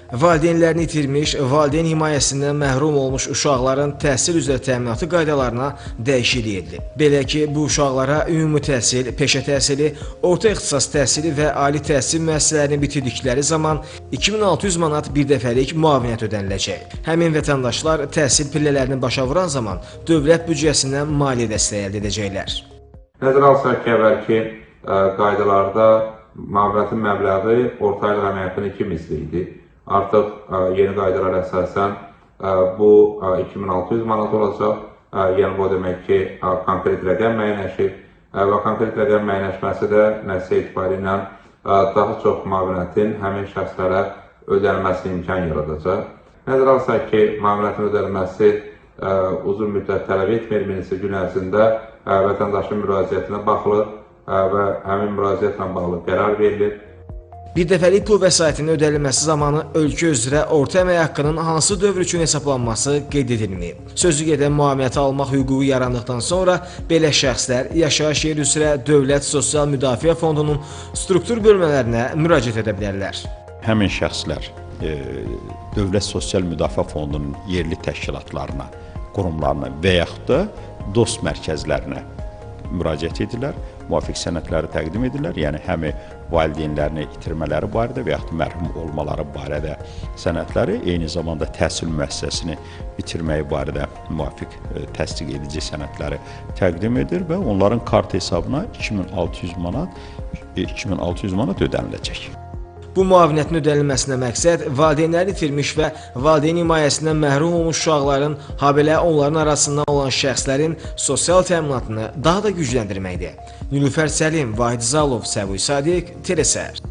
Valideynlərini itirmiş, valideyn himayəsindən məhrum olmuş uşaqların təhsil üzrə təminatı qaydalarına dəyişiklik edilib. Belə ki, bu uşaqlara ümumi təhsil, peşə təhsili, orta ixtisas təhsili və ali təhsil müəssisələrini bitirdikləri zaman 2600 manat birdəfəlik müavinət ödəniləcək. Həmin vətəndaşlar təhsil pillələrini başa vuran zaman dövlət büdcəsindən maliyyə dəstəyi əldə edəcəklər. Nəzərə alsaq ki, əvvəlki qaydalarda müavinətin məbləği orta aylıq əmək haqqının 2 misli idi. Artıq yeni qaydalara əsasən bu 2600 manat olacaq. Yəni bu demək ki, konkret rəqəm müəyyənləşir və konkret rəqəm müəyyənləşməsi də nəticə etibarilə ilə daha çox müavinətin həmin şəxslərə ödənilməsinə imkan yaradacaq. Nəzərə alsaq ki, müavinətin ödənilməsi uzun müddət tələb etmir, bir neçə gün ərzində vətəndaşın müraciətinə baxılır və həmin müraciətlə bağlı qərar verilir. Birdəfəlik pul vəsaitinin ödənilməsi zamanı ölkə üzrə orta əmək haqqının hansı dövr üçün hesablanması qeyd edilməyib. Sözü gedən müavinəti almaq hüququ yarandıqdan sonra belə şəxslər yaşayış yeri üzrə Dövlət Sosial Müdafiə Fondunun struktur bölmələrinə müraciət edə bilərlər. Həmin şəxslər Dövlət Sosial Müdafiə Fondunun yerli təşkilatlarına, qurumlarına və yaxud da dost mərkəzlərinə müraciət edirlər, müvafiq sənədləri təqdim edirlər, yəni həmi valideynlərini itirmələri barədə və yaxud mərhum olmaları barədə sənədləri, eyni zamanda təhsil müəssisəsini bitirməyi barədə müvafiq təsdiq edici sənədləri təqdim edir və onların kart hesabına 2600 manat ödəniləcək. Bu müavinətin ödənilməsinə məqsəd valideynləri itirmiş və valideyn himayəsindən məhrum olmuş uşaqların, habelə onların arasından olan şəxslərin sosial təminatını daha da gücləndirməkdir. Nilüfər Səlim, Vahid Zalov, Səbuy Sadiq, Telesər.